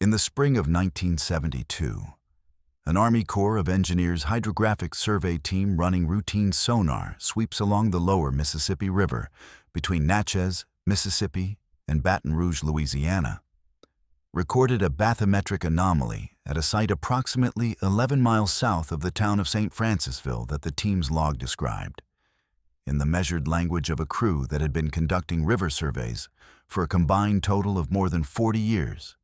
In the spring of 1972, an Army Corps of Engineers hydrographic survey team running routine sonar sweeps along the lower Mississippi River between Natchez, Mississippi, and Baton Rouge, Louisiana, recorded a bathymetric anomaly at a site approximately 11 miles south of the town of St. Francisville that the team's log described, in the measured language of a crew that had been conducting river surveys for a combined total of more than 40 years,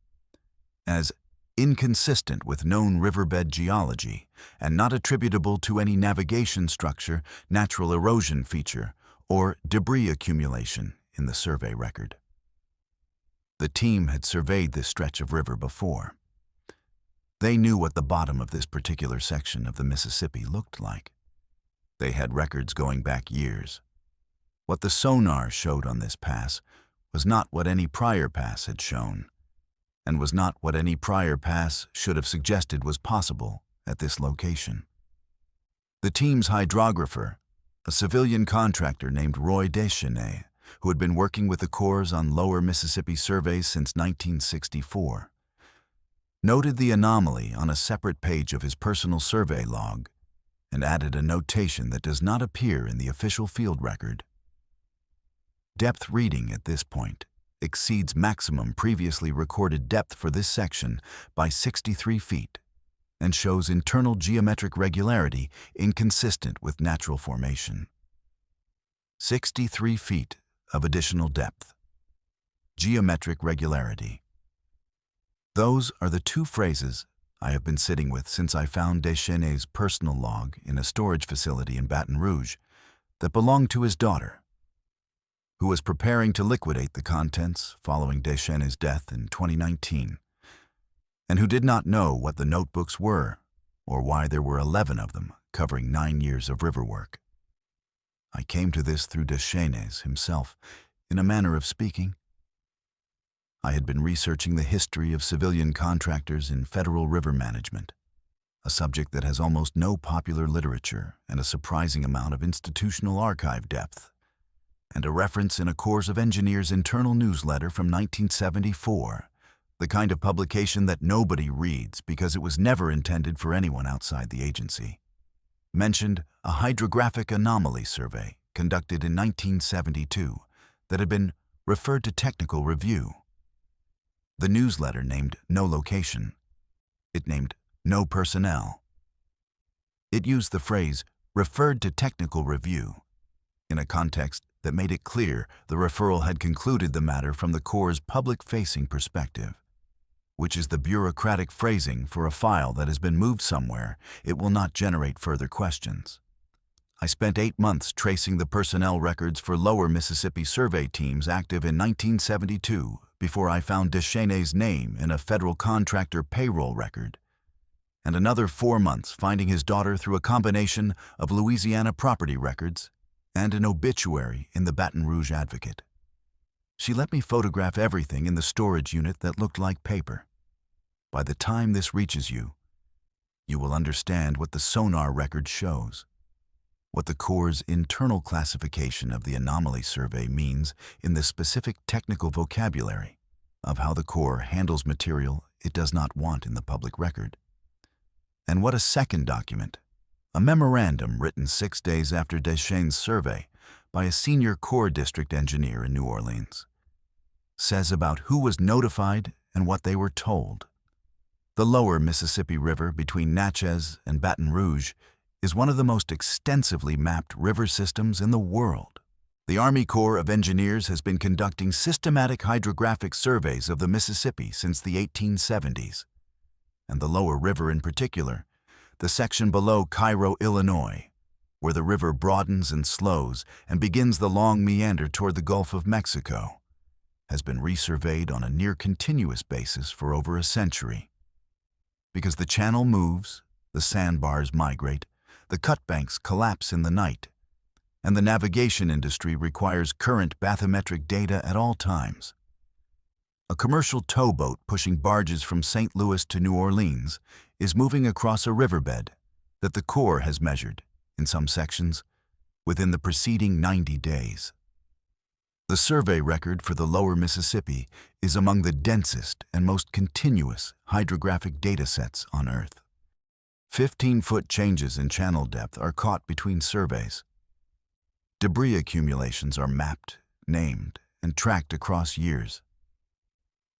as inconsistent with known riverbed geology and not attributable to any navigation structure, natural erosion feature, or debris accumulation in the survey record. The team had surveyed this stretch of river before. They knew what the bottom of this particular section of the Mississippi looked like. They had records going back years. What the sonar showed on this pass was not what any prior pass had shown, and was not what any prior pass should have suggested was possible at this location. The team's hydrographer, a civilian contractor named Roy Deschenais, who had been working with the Corps on lower Mississippi surveys since 1964, noted the anomaly on a separate page of his personal survey log and added a notation that does not appear in the official field record. Depth reading at this point exceeds maximum previously recorded depth for this section by 63 feet and shows internal geometric regularity inconsistent with natural formation. 63 feet of additional depth. Geometric regularity. Those are the two phrases I have been sitting with since I found Deschenais' personal log in a storage facility in Baton Rouge that belonged to his daughter, who was preparing to liquidate the contents following Deschenais' death in 2019, and who did not know what the notebooks were or why there were 11 of them covering 9 years of river work. I came to this through Deschenais himself, in a manner of speaking. I had been researching the history of civilian contractors in federal river management, a subject that has almost no popular literature and a surprising amount of institutional archive depth, and a reference in a Corps of Engineers internal newsletter from 1974, the kind of publication that nobody reads because it was never intended for anyone outside the agency, mentioned a hydrographic anomaly survey conducted in 1972 that had been referred to technical review. The newsletter named no location. It named no personnel. It used the phrase referred to technical review in a context that made it clear the referral had concluded the matter from the Corps' public-facing perspective, which is the bureaucratic phrasing for a file that has been moved somewhere. It will not generate further questions. I spent 8 months tracing the personnel records for lower Mississippi survey teams active in 1972 before I found Deschenais' name in a federal contractor payroll record, and another 4 months finding his daughter through a combination of Louisiana property records and an obituary in the Baton Rouge Advocate. She let me photograph everything in the storage unit that looked like paper. By the time this reaches you, you will understand what the sonar record shows, what the Corps' internal classification of the anomaly survey means in the specific technical vocabulary of how the Corps handles material it does not want in the public record, and what a second document, a memorandum written 6 days after Deschenais' survey by a senior Corps district engineer in New Orleans, says about who was notified and what they were told. The lower Mississippi River between Natchez and Baton Rouge is one of the most extensively mapped river systems in the world. The Army Corps of Engineers has been conducting systematic hydrographic surveys of the Mississippi since the 1870s, and the lower river in particular, the section below Cairo, Illinois, where the river broadens and slows and begins the long meander toward the Gulf of Mexico, has been resurveyed on a near-continuous basis for over a century. Because the channel moves, the sandbars migrate, the cutbanks collapse in the night, and the navigation industry requires current bathymetric data at all times. A commercial towboat pushing barges from St. Louis to New Orleans is moving across a riverbed that the Corps has measured, in some sections, within the preceding 90 days. The survey record for the lower Mississippi is among the densest and most continuous hydrographic data sets on Earth. 15-foot changes in channel depth are caught between surveys. Debris accumulations are mapped, named, and tracked across years.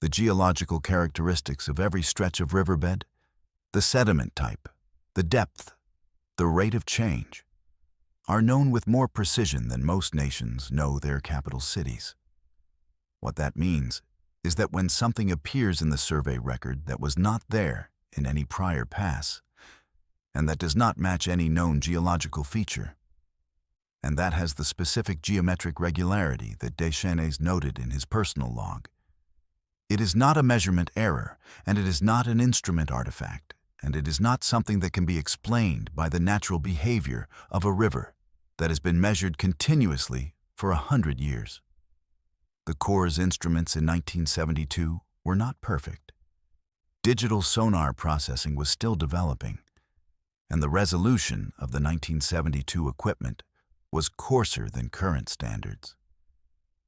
The geological characteristics of every stretch of riverbed, the sediment type, the depth, the rate of change, are known with more precision than most nations know their capital cities. What that means is that when something appears in the survey record that was not there in any prior pass, and that does not match any known geological feature, and that has the specific geometric regularity that Deschênes noted in his personal log, it is not a measurement error, and it is not an instrument artifact, and it is not something that can be explained by the natural behavior of a river that has been measured continuously for 100 years. The Corps' instruments in 1972 were not perfect. Digital sonar processing was still developing, and the resolution of the 1972 equipment was coarser than current standards.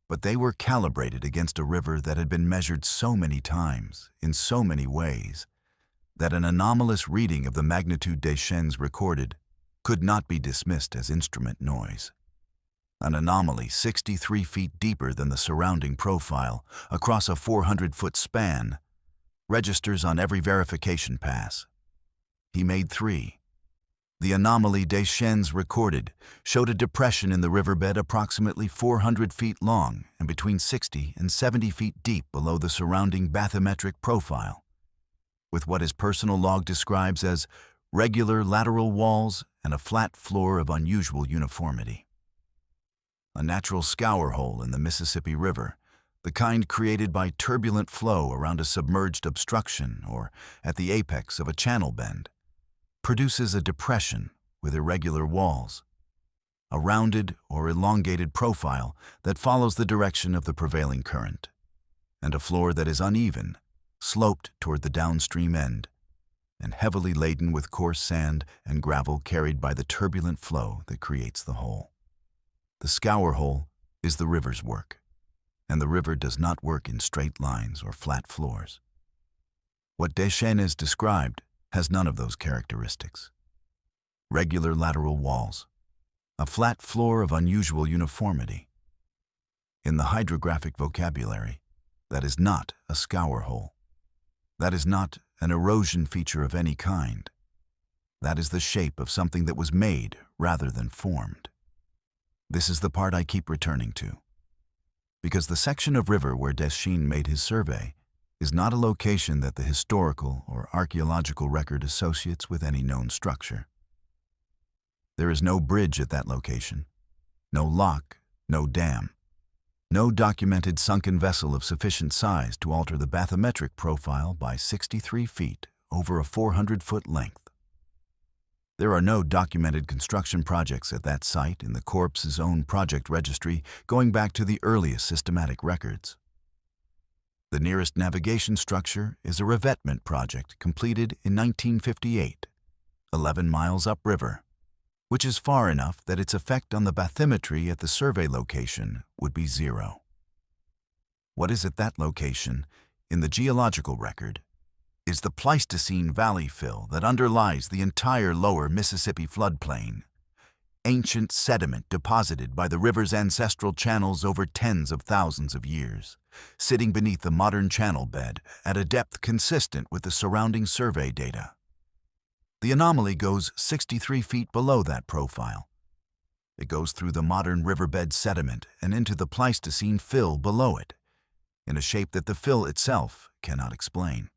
But they were calibrated against a river that had been measured so many times, in so many ways, that an anomalous reading of the magnitude Deschênes recorded could not be dismissed as instrument noise. An anomaly 63 feet deeper than the surrounding profile, across a 400-foot span, registers on every verification pass. He made 3. The anomaly Deschênes recorded showed a depression in the riverbed approximately 400 feet long and between 60 and 70 feet deep below the surrounding bathymetric profile, with what his personal log describes as regular lateral walls and a flat floor of unusual uniformity. A natural scour hole in the Mississippi River, the kind created by turbulent flow around a submerged obstruction or at the apex of a channel bend, produces a depression with irregular walls, a rounded or elongated profile that follows the direction of the prevailing current, and a floor that is uneven, sloped toward the downstream end, and heavily laden with coarse sand and gravel carried by the turbulent flow that creates the hole. The scour hole is the river's work, and the river does not work in straight lines or flat floors. What Deschênes described has none of those characteristics. Regular lateral walls, a flat floor of unusual uniformity. In the hydrographic vocabulary, that is not a scour hole. That is not an erosion feature of any kind. That is the shape of something that was made rather than formed. This is the part I keep returning to, because the section of river where Deschênes made his survey is not a location that the historical or archaeological record associates with any known structure. There is no bridge at that location, no lock, no dam, no documented sunken vessel of sufficient size to alter the bathymetric profile by 63 feet over a 400-foot length. There are no documented construction projects at that site in the Corps' own project registry going back to the earliest systematic records. The nearest navigation structure is a revetment project completed in 1958, 11 miles upriver, which is far enough that its effect on the bathymetry at the survey location would be 0. What is at that location, in the geological record, is the Pleistocene valley fill that underlies the entire lower Mississippi floodplain, ancient sediment deposited by the river's ancestral channels over tens of thousands of years, sitting beneath the modern channel bed at a depth consistent with the surrounding survey data. The anomaly goes 63 feet below that profile. It goes through the modern riverbed sediment and into the Pleistocene fill below it, in a shape that the fill itself cannot explain.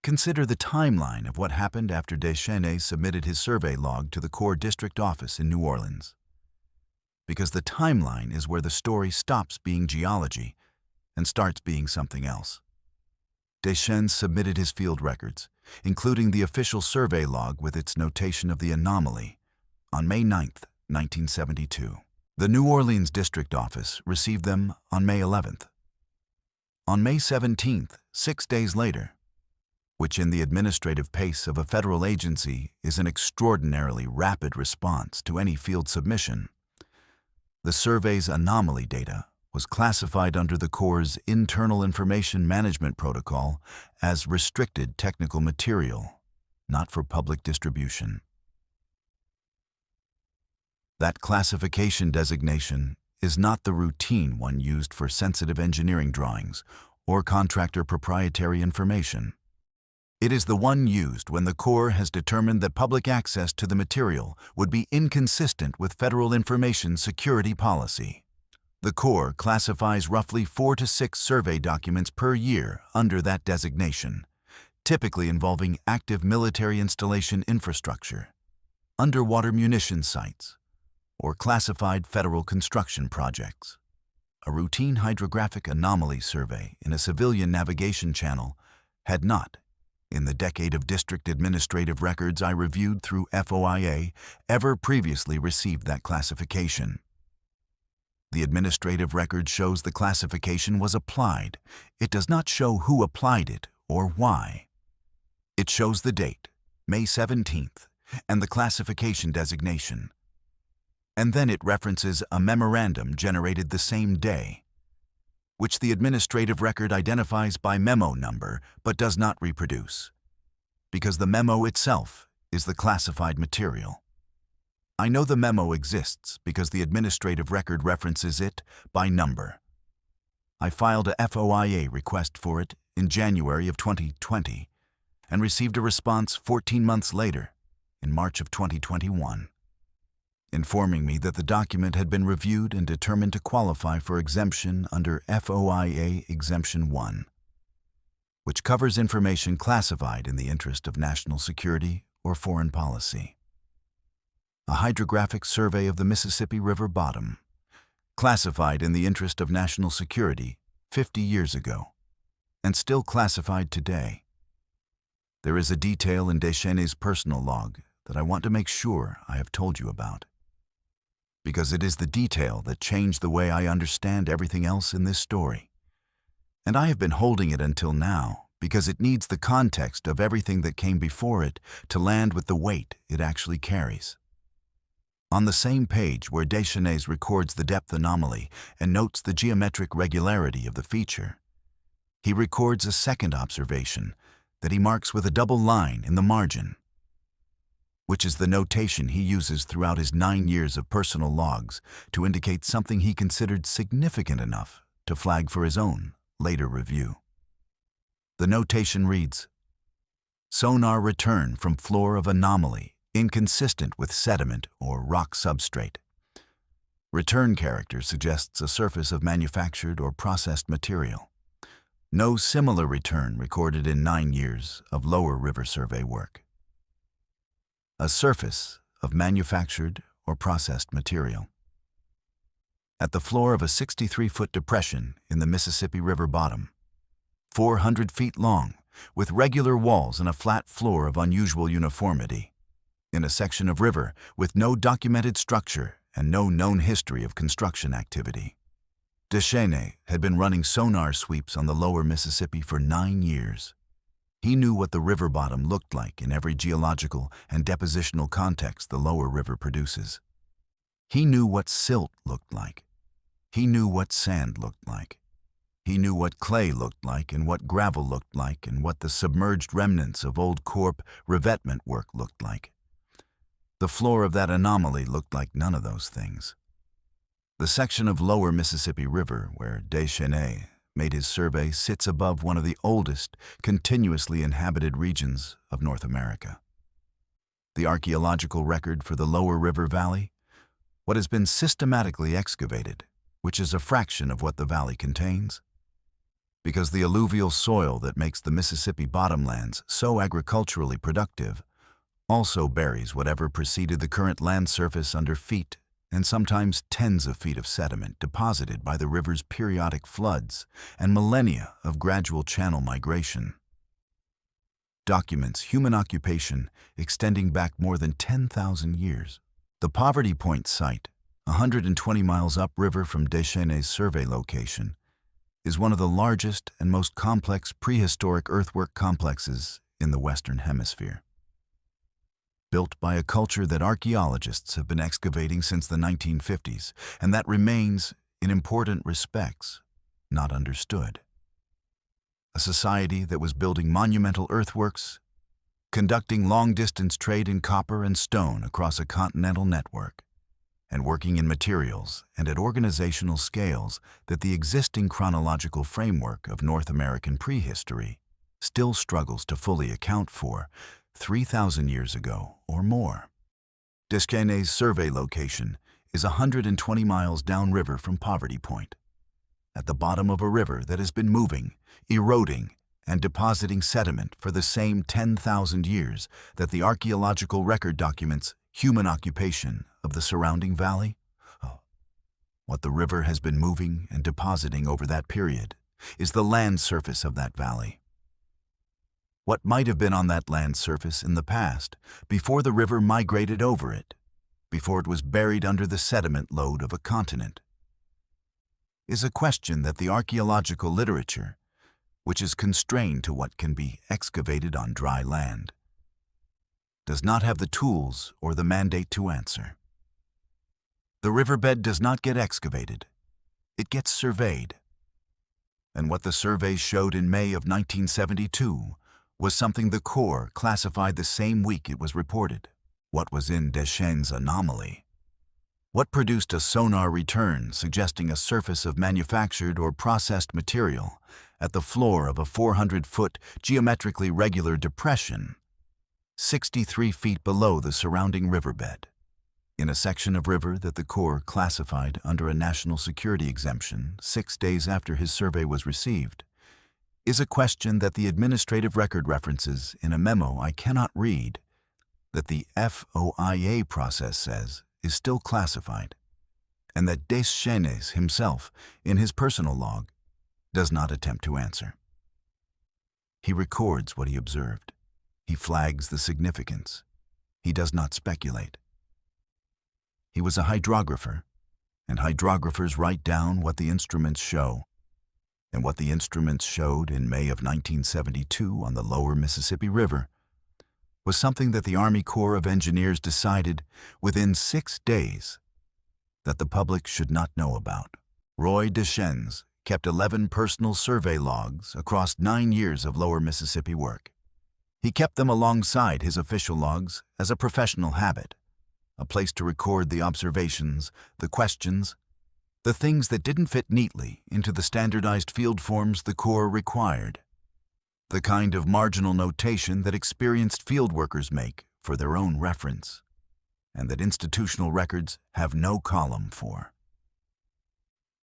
Consider the timeline of what happened after Deschênes submitted his survey log to the Corps District Office in New Orleans. Because the timeline is where the story stops being geology and starts being something else. Deschênes submitted his field records, including the official survey log with its notation of the anomaly, on May 9, 1972. The New Orleans District Office received them on May 11th. On May 17th, 6 days later, which in the administrative pace of a federal agency is an extraordinarily rapid response to any field submission, the survey's anomaly data was classified under the Corps' Internal Information Management Protocol as restricted technical material, not for public distribution. That classification designation is not the routine one used for sensitive engineering drawings or contractor proprietary information. It is the one used when the Corps has determined that public access to the material would be inconsistent with federal information security policy. The Corps classifies roughly 4 to 6 survey documents per year under that designation, typically involving active military installation infrastructure, underwater munition sites, or classified federal construction projects. A routine hydrographic anomaly survey in a civilian navigation channel had not, in the decade of district administrative records I reviewed through FOIA, ever previously received that classification. The administrative record shows the classification was applied. It does not show who applied it or why. It shows the date, May 17th, and the classification designation. And then it references a memorandum generated the same day, which the administrative record identifies by memo number but does not reproduce, because the memo itself is the classified material. I know the memo exists because the administrative record references it by number. I filed a FOIA request for it in January of 2020 and received a response 14 months later, in March of 2021, informing me that the document had been reviewed and determined to qualify for exemption under FOIA Exemption 1, which covers information classified in the interest of national security or foreign policy. A hydrographic survey of the Mississippi River bottom, classified in the interest of national security 50 years ago, and still classified today. There is a detail in Deschênes' personal log that I want to make sure I have told you about, because it is the detail that changed the way I understand everything else in this story. And I have been holding it until now because it needs the context of everything that came before it to land with the weight it actually carries. On the same page where Deschênes records the depth anomaly and notes the geometric regularity of the feature, he records a second observation that he marks with a double line in the margin, which is the notation he uses throughout his 9 years of personal logs to indicate something he considered significant enough to flag for his own later review. The notation reads, "Sonar return from floor of anomaly inconsistent with sediment or rock substrate. Return character suggests a surface of manufactured or processed material. No similar return recorded in 9 years of lower river survey work. A surface of manufactured or processed material. At the floor of a 63-foot depression in the Mississippi River bottom, 400 feet long, with regular walls and a flat floor of unusual uniformity, in a section of river with no documented structure and no known history of construction activity. Deschênes had been running sonar sweeps on the lower Mississippi for 9 years. He knew what the river bottom looked like in every geological and depositional context the lower river produces. He knew what silt looked like. He knew what sand looked like. He knew what clay looked like and what gravel looked like and what the submerged remnants of old corp revetment work looked like. The floor of that anomaly looked like none of those things. The section of lower Mississippi River where Deschênes made his survey sits above one of the oldest, continuously inhabited regions of North America. The archaeological record for the lower river valley, what has been systematically excavated, which is a fraction of what the valley contains. Because the alluvial soil that makes the Mississippi bottomlands so agriculturally productive also buries whatever preceded the current land surface under feet and sometimes tens of feet of sediment deposited by the river's periodic floods and millennia of gradual channel migration. Documents human occupation extending back more than 10,000 years. The Poverty Point site, 120 miles upriver from Deschênes' survey location, is one of the largest and most complex prehistoric earthwork complexes in the Western Hemisphere. Built by a culture that archaeologists have been excavating since the 1950s, and that remains, in important respects, not understood. A society that was building monumental earthworks, conducting long-distance trade in copper and stone across a continental network, and working in materials and at organizational scales that the existing chronological framework of North American prehistory still struggles to fully account for 3,000 years ago or more. Deschênes' survey location is 120 miles downriver from Poverty Point, at the bottom of a river that has been moving, eroding, and depositing sediment for the same 10,000 years that the archaeological record documents human occupation of the surrounding valley. What the river has been moving and depositing over that period is the land surface of that valley. What might have been on that land surface in the past, before the river migrated over it, before it was buried under the sediment load of a continent, is a question that the archaeological literature, which is constrained to what can be excavated on dry land, does not have the tools or the mandate to answer. The riverbed does not get excavated, it gets surveyed. And what the surveys showed in May of 1972 was something the Corps classified the same week it was reported. What was in Deschênes' anomaly? What produced a sonar return suggesting a surface of manufactured or processed material at the floor of a 400-foot geometrically regular depression, 63 feet below the surrounding riverbed, in a section of river that the Corps classified under a national security exemption 6 days after his survey was received, is a question that the administrative record references in a memo I cannot read, that the FOIA process says is still classified, and that Deschênes himself, in his personal log, does not attempt to answer. He records what he observed. He flags the significance. He does not speculate. He was a hydrographer, and hydrographers write down what the instruments show. And what the instruments showed in May of 1972 on the lower Mississippi River was something that the Army Corps of Engineers decided within 6 days that the public should not know about. Roy Deschênes kept 11 personal survey logs across 9 years of lower Mississippi work. He kept them alongside his official logs as a professional habit, a place to record the observations, the questions, the things that didn't fit neatly into the standardized field forms the Corps required, the kind of marginal notation that experienced field workers make for their own reference, and that institutional records have no column for.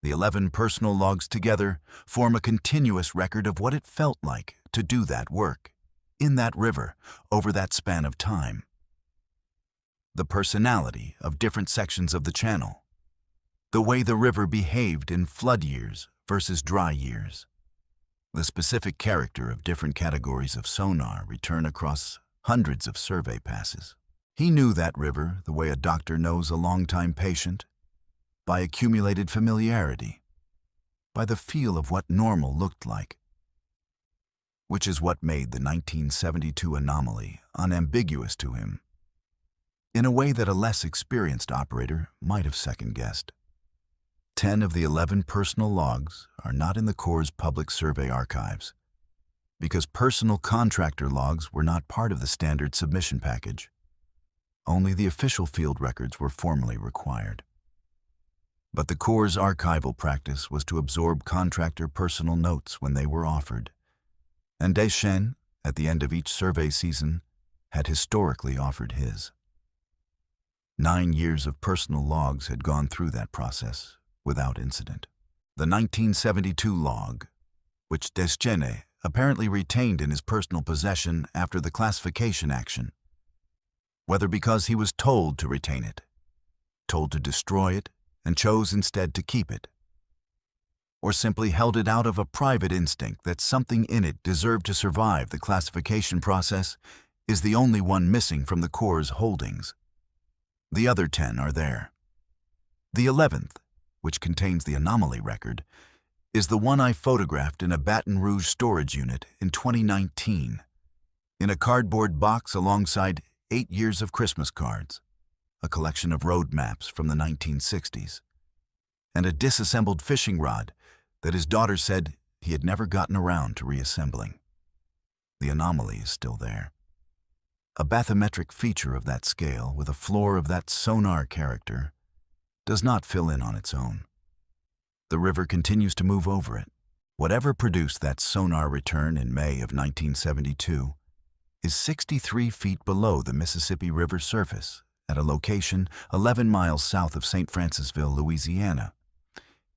The 11 personal logs together form a continuous record of what it felt like to do that work, in that river, over that span of time. The personality of different sections of the channel, the way the river behaved in flood years versus dry years, the specific character of different categories of sonar return across hundreds of survey passes. He knew that river the way a doctor knows a long-time patient, by accumulated familiarity, by the feel of what normal looked like, which is what made the 1972 anomaly unambiguous to him, in a way that a less experienced operator might have second-guessed. 10 of the 11 personal logs are not in the Corps' public survey archives, because personal contractor logs were not part of the standard submission package. Only the official field records were formally required. But the Corps' archival practice was to absorb contractor personal notes when they were offered, and Deschênes, at the end of each survey season, had historically offered his. 9 years of personal logs had gone through that process without incident. The 1972 log, which Deschênes apparently retained in his personal possession after the classification action, whether because he was told to retain it, told to destroy it, and chose instead to keep it, or simply held it out of a private instinct that something in it deserved to survive the classification process, is the only one missing from the Corps' holdings. The other 10 are there. The 11th, which contains the anomaly record, is the one I photographed in a Baton Rouge storage unit in 2019, in a cardboard box alongside 8 years of Christmas cards, a collection of road maps from the 1960s. and a disassembled fishing rod that his daughter said he had never gotten around to reassembling. The anomaly is still there. A bathymetric feature of that scale with a floor of that sonar character does not fill in on its own. The river continues to move over it. Whatever produced that sonar return in May of 1972 is 63 feet below the Mississippi River surface at a location 11 miles south of St. Francisville, Louisiana,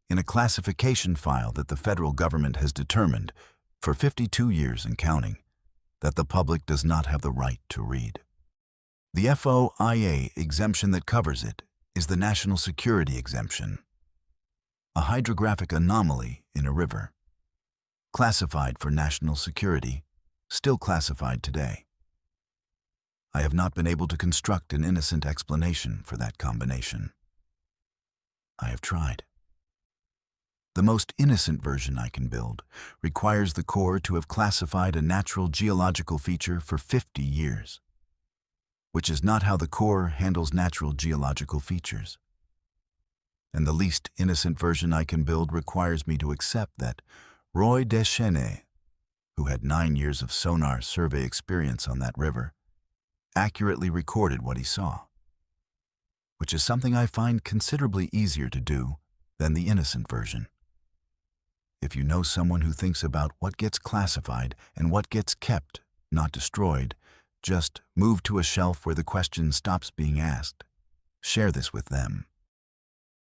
in a classification file that the federal government has determined, for 52 years and counting, that the public does not have the right to read. The FOIA exemption that covers it is the National Security Exemption, a hydrographic anomaly in a river, classified for national security, still classified today. I have not been able to construct an innocent explanation for that combination. I have tried. The most innocent version I can build requires the Corps to have classified a natural geological feature for 50 years, which is not how the Corps handles natural geological features. And the least innocent version I can build requires me to accept that Roy Deschenets, who had 9 years of sonar survey experience on that river, accurately recorded what he saw, which is something I find considerably easier to do than the innocent version. If you know someone who thinks about what gets classified and what gets kept, not destroyed, just move to a shelf where the question stops being asked. Share this with them.